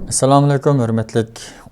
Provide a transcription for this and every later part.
Assalomu alaykum, hurmatli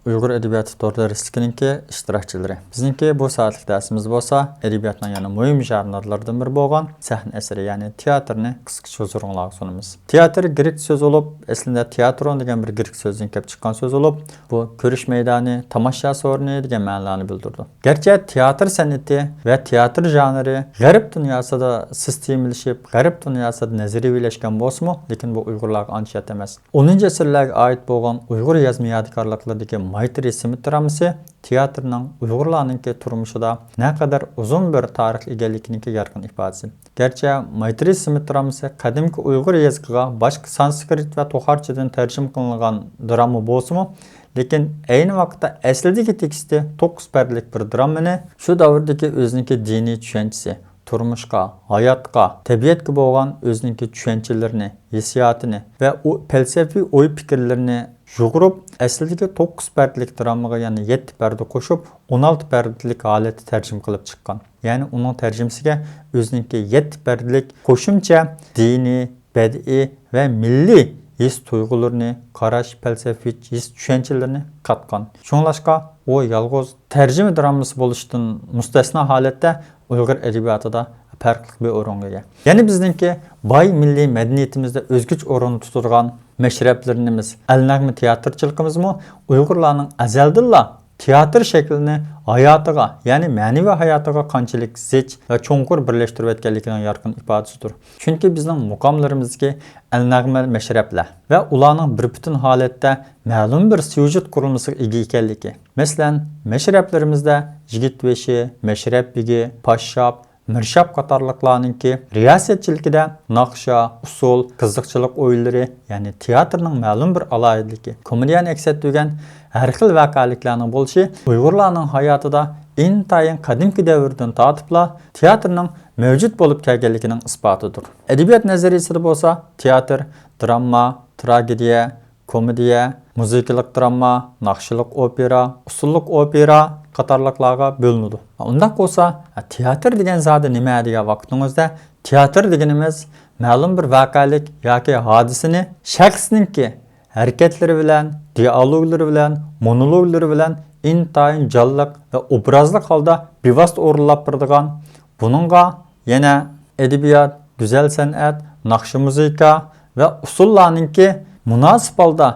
Uyg'ur adabiyoti to'g'risidagi ishtirokchilari. Bizningki bu soatlik darsimiz bo'lsa, adabiyotning yana muhim janrlaridan biri bo'lgan sahna asari, ya'ni teatrni qisqacha huzuringizga sunamiz. Teatr grek so'zi bo'lib, aslida teatron degan bir grek so'zidan kelib chiqqan so'z bo'lib, bu ko'rish maydoni, tomosha o'rni degan ma'noni bildirdi. Garchi teatr san'ati va teatr janri g'arb dunyosida sistemlashib, g'arb dunyosida nazariylashgan bo'lsa-mu, lekin bu Uyg'urlarga ancha emas. 10-asrlarga oid bo'lgan Uyg'ur yozma yodikorliklaridagi Maytri Simit dramasi teatrning Uyg'urlarning turmushida naqadar uzun bir tarix egalligining yorqin ifodasi. Garchi Maytri Simit dramasi qadimgi Uyg'ur yoziqiga boshqa sanskrit va to'xarchadan tarjima qilingan drama bo'lsa-mu, lekin ayni vaqtda aslidagi teksti 9 pardalik bir dramani shu davrdagi o'ziniki diniy tushunchasi, turmushga, hayotga, tabiatga bo'lgan o'ziniki tushunchalarini, hissiyotini va u falsafiy o'y fikrlarini yug'urib, aslidagi 9 pardalik dramaga yana 7 parda qo'shib, 16 pardalik holatda tarjima qilib chiqqan. Ya'ni uning tarjimasiga o'ziniki 7 pardalik qo'shimcha diniy, badiiy va milliy his tuyg'ularni, qarash, falsafiy his tushunchalarini qatgan. Shunlashqa u yolg'iz tarjima dramasi bo'lishdan mustasno holatda Uyg'ur adabiyotida farqli bir o'ringa ega. Ya'ni bizningki boy milliy madaniyatimizda o'zgacha o'rin tutadigan mashrablarimiz, al-nag'ma teatrchiligimizmi Uyg'urlarning azaldilla teatr shaklini hayotiga, ya'ni ma'naviy hayotiga qanchalik zich va cho'nqur birlashtirib etganligining yorqin ifodasidir. Chunki bizning muqomlarimizga al-nag'ma mashrablar va ularning bir butun holatda ma'lum bir syujet qurilmasiga ega ekanligi. Masalan, mashrablarimizda Yigitveshi, Mashrabigi, Pashshab, Mirshab qatorliqlarninki riyosatchiligida naqsha, usul, qiziqchilik o'yinlari, ya'ni teatrning ma'lum bir alohidligi, komediyani aks ettirgan har xil voqealiklarning bo'lishi Uyg'urlarning hayotida intayin qadimgi davrdan tortibla teatrning mavjud bo'lib kelganligining isbotidir. Adabiyot nazariyasida bo'lsa, teatr, drama, tragediya, komediya, muzikalik drama, naqshliq opera, usullik opera qatorliqlarga bo'linadi. Unda bo'lsa, teatr degan zodi nima degan vaqtingizda, teatr deganimiz ma'lum bir voqealik yoki hodisani shaxsningki harakatlari bilan, dialoglari bilan, monologlari bilan intayin jonliq va obrazli holda bevosita o'rinlab turadigan, buningga yana adabiyot, go'zal san'at, naqsh muzika va usullarninki munosib holda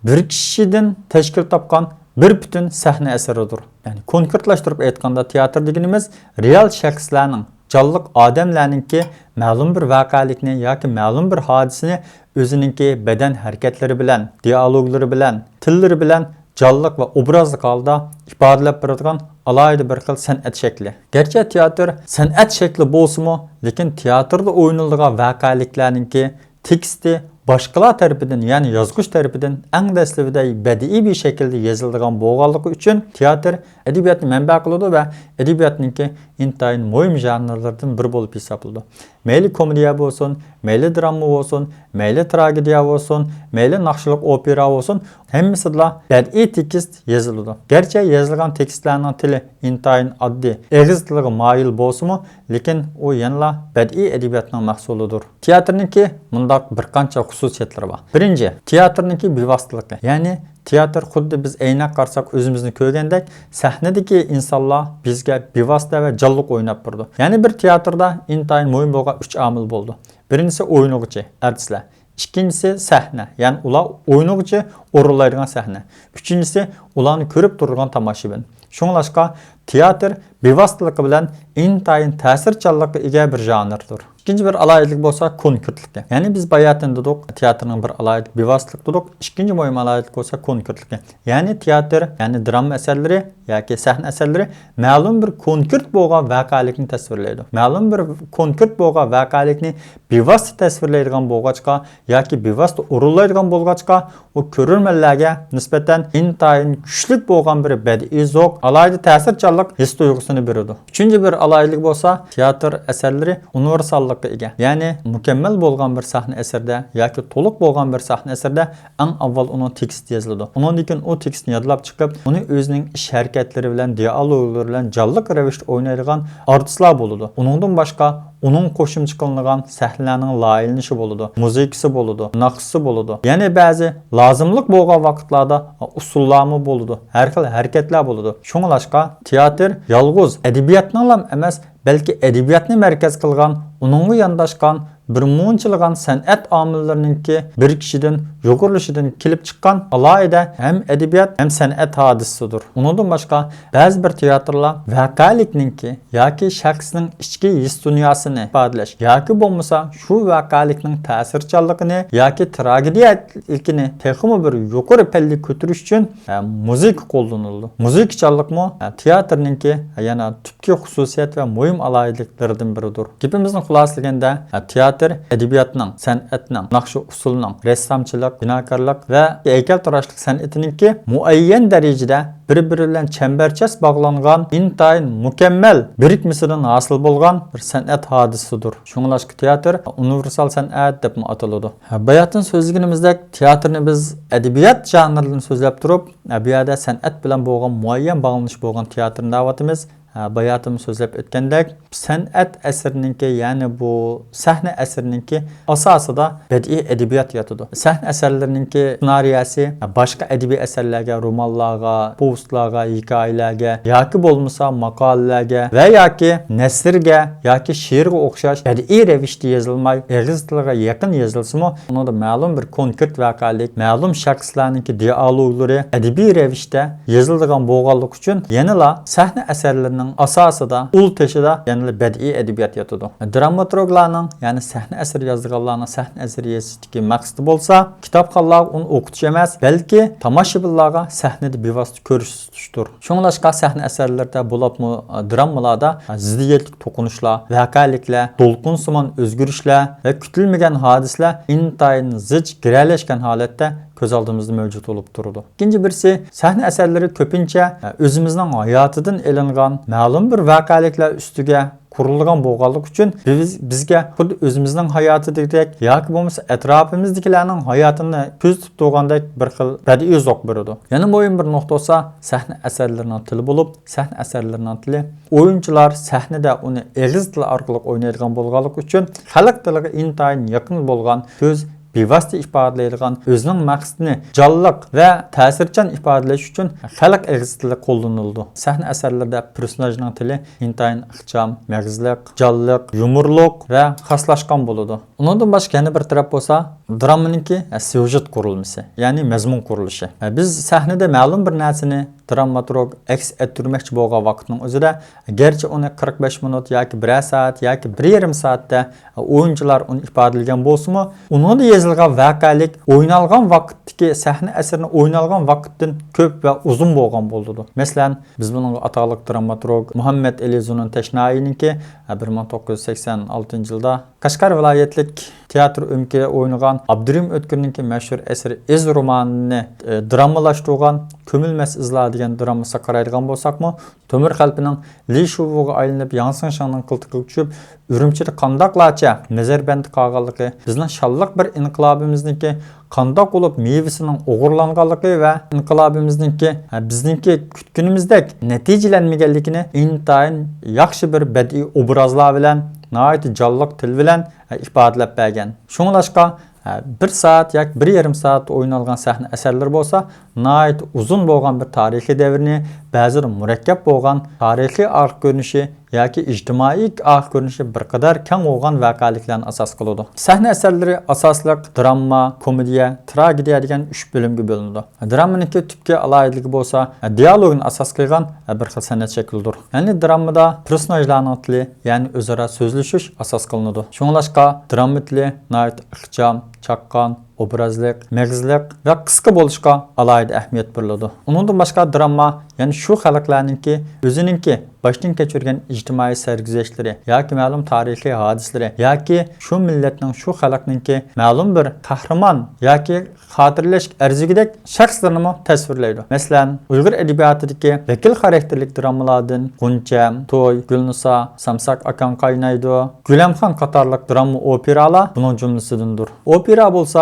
bir kishidan tashkil topgan bir bütün sahna asaridir. Yani konkretlashtirib aytganda teatr deganimiz real shaxslarning, jonliq odamlarningki ma'lum bir voqealikni yoki ma'lum bir hodisani o'zininki badan harakatlari bilan, dialoglari bilan, tillari bilan jonliq va obrazli holda ifodalab beradigan alohida bir xil san'at shakli. Garchi teatr san'at shakli bo'lsa-mu, lekin teatrda o'ynaladigan voqealiklarningki teksti boshqalar tarafidan, ya'ni yozg'ish tarafidan eng dastlabida badiiy bir shaklda yozilgan bo'lganligi uchun teatr adabiyotni manba qiladi va adabiyotningki intayin muhim janrlardan biri bo'lib hisoblanadi. Mayli komediya bo'lsin, mayli drama bo'lsin, mayli tragediya bo'lsin, mayli naqshliq opera bo'lsin, hammasida badiiy tekst yoziladi. Garchi yozilgan tekstlarning tili intayin oddiy, eg'iz tiliga moyil bo'lsa-mu, lekin u yana badiiy adabiyotning mahsulidir. Teatrningki bundaq bir qancha xususiyatlari bor. Birinchi, teatrningki bevositaligi. Ya'ni teatr xuddi biz aynak qarsak o'zimizni ko'rgandek, sahnadagi insonlar bizga bevosita va jonliq o'ynab turdi. Ya'ni bir teatrda intayin muhim bo'lgan 3 omil bo'ldi. Birinchisi o'yinlovchi, artistlar. İkincisi sahna, ya'ni ular o'yinlovchi o'rinlaydigan sahna. Uchinchisi ularni ko'rib turgan tomoshabin. Shunlashqa teatr bevositaligi bilan intayin ta'sirchanlikka ega bir janrdir. İkinci bir alayidlik bo'lsa konkretlik. Ya'ni biz bayatın dedik, teatrning bir alayidlik bevositalik dedik. İkinci muhim alayidlik bo'lsa konkretlik. Ya'ni teatr, ya'ni drama asarlari yoki sahna asarlari ma'lum bir konkret bo'lgan voqealikni tasvirlaydi. Ma'lum bir konkret bo'lgan voqealikni bevosita tasvirlaydigan bo'lg'achqa yoki bevosita o'rinlaydigan bo'lg'achqa, u ko'ruvchilarga nisbatan intayin kuchli bo'lgan bir badiiy zavq, alayida ta'sirchanlik his tuyg'usini beradi. Uchinchi bir alayidlik bo'lsa, teatr asarlari universallikka ega. Ya'ni mukammal bo'lgan bir sahna asarda yoki to'liq bo'lgan bir sahna asarda eng avval uning teksti yoziladi. Undan keyin u tekstni yodlab chiqib, uni o'zining ish harakatlari bilan, dialoglari bilan jonliq ravishda o'ynaydigan artistlar bo'ladi. Uningdan boshqa onun qo'shimcha qilingan sahnlarning loyilanishi bo'ladi, muzikasi bo'ladi, naqshi bo'ladi. Yana ba'zi lozimlik bo'lgan vaqtlarda usullarmi bo'ladi, har xil harakatlar bo'ladi. Shunglashqa teatr yolg'iz adabiyotning emas, balki adabiyotni markaz qilgan, uningga yondashgan bir munchilgan san'at omillarininki bir kishidan yuqorilishidan kelib chiqqan alohida ham adabiyot ham san'at hodisasidir. Undan boshqa ba'zi bir teatrlar voqelikninki yoki shaxsning ichki his dunyosini ifodalash yoki bo'lmasa shu voqelikning ta'sirchanligini yoki tragediyalikini texmi bir yuqori palli ko'tarish uchun muzika qo'llanildi. Muzikachanlikmi teatrninki yana tubki xususiyat va muhim alohidaliklaridan biridir. Gapimizni xulosalaganda teatr edebiyatning, san'atning, naqshi usulining, rassomchilik, binokorlik va haykaltarashlik san'atininki muayyan darajada bir-biri bilan chambarchas bog'langan, intayin mukammal birikmasidan hosil bo'lgan bir san'at hodisasidir. Shunglashqa teatr universal san'at deb ataladi. Bayatın so'zligimizdek teatrni biz adabiyot janridan so'zlab turib, bu yerda san'at bilan bo'lgan muayyan bog'lanish bo'lgan teatrni davatimiz. Bayatım so'zlab o'tgandek san'at asarininki ya'ni bu sahna asarininki asosida badiiy adabiyot yotadi. Sahna asarlarininki ssenariyasi boshqa adabiy asarlarga, romanlarga, povestlarga, hikoyalarga yoki bo'lmasa maqolalarga va yoki nasrga yoki she'rga o'xshash badiiy ravishda yozilmay, og'iz tiliga yaqin yozilsa-mu, unda ma'lum bir konkret voqelik, ma'lum shaxslarninki dialoglari adabiy ravishda yozilgan bo'lganligi uchun yanala sahna asarlarining asosida ul teshida yani badiiy adabiyot yotadi. Dramaturglarning yani sahna asari yozganlarning sahna asari yozishdagi maqsadi bo'lsa, kitobxonlar uni o'qitish emas, balki tomoshabinlarga sahnada bevosita ko'rsatishdir. Shunglashqa sahna asarlarda bo'libmi dramalarda ziddiyatli to'qinishlar, voqeliklar, to'lqinsimon o'zgarishlar va kutilmagan hodisalar intayin zich giralashgan holatda ko'z oldimizda mavjud bo'lib turadi. Ikkinchi birisi sahna asarlari ko'pincha o'zimizning hayotidan elingan ma'lum bir voqeliklar ustiga qurilgan bo'lganligi uchun bizga xuddi o'zimizning hayotidek yoki bo'lmasa atrofimizdagilarning hayotini ko'z tutib turgandek bir xil badiiy zoq beradi. Yana muhim bir nuqta bo'lsa sahna asarlarining tili bo'lib, sahna asarlarining tili o'yinchilar sahnada uni og'iz tili orqali o'ynaydigan bo'lganligi uchun xalq tiliga intayin yaqin bo'lgan so'z bevosita ifodalaydigan o'zining maqsadini jonliq va ta'sirchan ifodalash uchun xalq og'iz tili qo'llanildi. Sahna asarlarida personajning tili intayin ixcham, mag'izliq, jonliq, yumorliq va xoslashgan bo'ladi. Undan boshqa yana bir taraf bo'lsa, dramaninki syujet qurilmasi, ya'ni mazmun qurilishi. Biz sahnada ma'lum bir narsani dramaturg aks ettirmoqchi bo'lgan vaqtning o'zida garchi uni 45 minut yoki 1 soat yoki 1,5 soatda o'yinchilar uni ifodalagan bo'lsa-mu, uni yozilgan voqelik o'ynalgan vaqtdagi sahna asarini o'ynalgan vaqtdan ko'p va uzun bo'lgan bo'ldi. Masalan, biz buning atoliq dramaturg Muhammad Ali Zunun Tashnaiyninki 1986-yilda Qashqar viloyatlik teatr o'mkida o'ynagan Abdurim O'tkirninki mashhur asari Iz romanini dramalashtirgan Ko'milmas izlar degan dramasi qaraydigan bo'lsak-mu, Temir qalbining Li Shuvuga aylanib Yansın Shangning qiltiqiga tushib, Urumchida qandoqlarcha nazarband qolganligi, bizning shalliq bir inqilobimizniki qandoq bo'lib mevasining o'g'irlanganligi va inqilobimizniki bizningki kutganimizdek natijalanmaganligini intayin yaxshi bir badiiy obrazlar bilan, nihoyat jonliq til bilan ifodalab bergan. Shunglashqa 1 soat yoki 1,5 soat o'ynalgan sahna asarlar bo'lsa, nihoyat uzun bo'lgan bir tarixiy davrni, ba'zi murakkab bo'lgan tarixiy arx ko'rinishi yoki ijtimoiy arx ko'rinishi bir qadar keng bo'lgan voqeliklarni asos qiladi. Sahna asarlari asosliq drama, komediya, tragediya degan 3 bo'limga bo'linadi. Dramaniki tubki alohidaligi bo'lsa, dialogni asos qilgan bir xil san'at shaklidir. Ya'ni dramada personajlarning tili, ya'ni o'zaro so'zlashish asos qilinadi. Shunglashqa drama tili nihoyat ixcham, chaqqon, obrazlik, mag'izliq va qisqa bo'lishga alohida ahamiyat beriladi. Undan boshqa drama, ya'ni shu xalqlarningki o'zininki boshdan kechirgan ijtimoiy sarguzashtlari yoki ma'lum tarixiy hodisalari yoki shu millatning, shu xalqningki ma'lum bir qahramon yoki xotirlash arzigidek shaxslarni tasvirlaydi. Masalan, Uyg'ur adabiyotidagi vakil xarakterlik dramalardan G'uncha, To'y, Gulnisa, Samsak akan qaynaydi, Gulamxon qatorliq drama operalar buning jumlasidandir. Opera bo'lsa,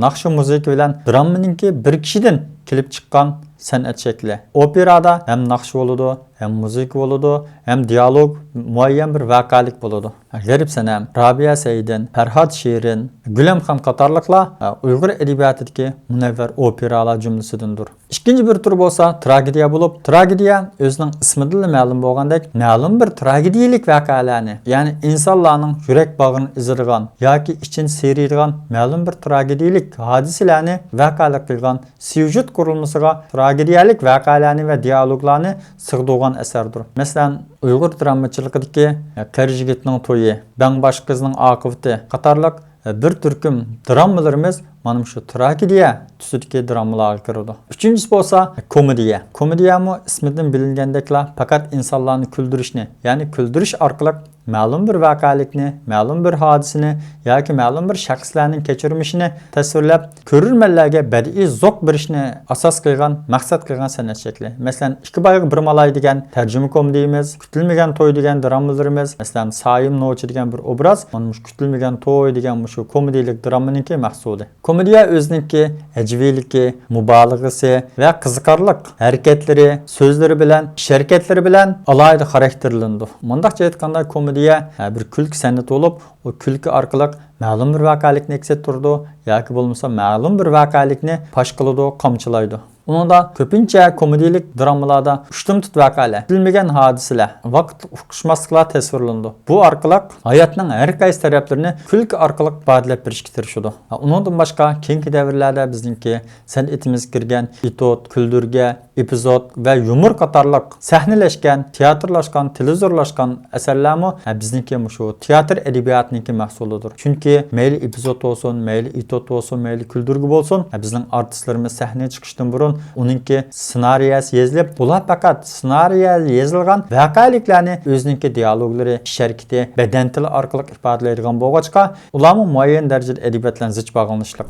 naqshi muzika bilan dramaninki bir kishidan kelib chiqqan san'at shakli. Operada hem naqsh bo'ladi, hem muzika bo'ladi, hem dialog, muayyan bir voqelik bo'ladi. G'arib Sanam, Rabia Saidin, Farhod Shirin, Gulamxon qatorliqlar Uyg'ur adabiyotidagi munavvar operalar jumlasidandir. İkinci bir tur bo'lsa tragediya bo'lib, tragediya o'zining ismidan ma'lum bo'lgandek, ma'lum bir tragediyelik voqealarni, ya'ni insonlarning yurak bag'rini izirgan yoki ichin seriydigan ma'lum bir tragediyelik hodisalarni voqealik qilgan syujet qurilmasiga tragediyalik voqealarni va dialoglarni sig'dirgan asardir. Masalan, Uyg'ur dramachiligidagi Qari yigitning to'yi, Bangbosh qizning oqibati qatorliq bir turkum dramalarimiz mana shu tragediya tusidagi dramalarga kiradi. Uchinchisi bo'lsa komediya. Komediyami ismidan bilingandekla faqat insonlarni kuldirishni, ya'ni kuldirish orqali ma'lum bir voqealikni, ma'lum bir hodisani yoki ma'lum bir shaxslarning kechirmishini tasvirlab, ko'rurmanlarga badiiy zavq berishni asos qilgan, maqsad qilgan san'at shakli. Masalan, ikki boyga bir malay degan tarjima komediyamiz, kutilmagan to'y degan dramalarimiz, masalan, Sayim Nochi degan bir obraz, mana shu kutilmagan to'y degan shu komediyalik dramaninki mahsuli. Komediya o'ziniki ajviyligi, mubolag'asi va qiziqarli harakatlari, so'zlari bilan, harakatlari bilan alohida xarakterlandi. Mundaqcha aytganda komediya bir kulki san'ati bo'lib, o kulki orqali ma'lum bir voqealikni aks ettirdi yoki bo'lmasa ma'lum bir voqealikni fosh qiladi, qamchilaydi. Uningda ko'pincha komediyalik dramalarda ushtumtut voqealar, bilmagan hodisalar, vaqt uqishmasliklar tasvirlandi. Bu orqali hayotning har qaysi taraflarini kulki orqali ifodalab berishga tirishadi. Uningdan boshqa keyingi davrlarda bizningki san'atimiz kirgan etod, kuldurga, epizod va yumor qatorliq sahnalashgan, teatrlashgan, televizorlashgan asarlarmi bizningki shu teatr adabiyotining mahsulidir. Chunki mayli epizod bo'lsin, mayli etod bo'lsin, mayli kuldurgi bo'lsin, bizning artistlarimiz sahnaga chiqishdan burun uningki ssenariyasi yozilib, bular faqat ssenariya yozilgan voqealiklarni o'zininki dialoglari, harakati, badan tili orqali ifodalaydigan bo'lg'achqa, ularning muayyan darajada adabiyot bilan zich bog'lanishliq.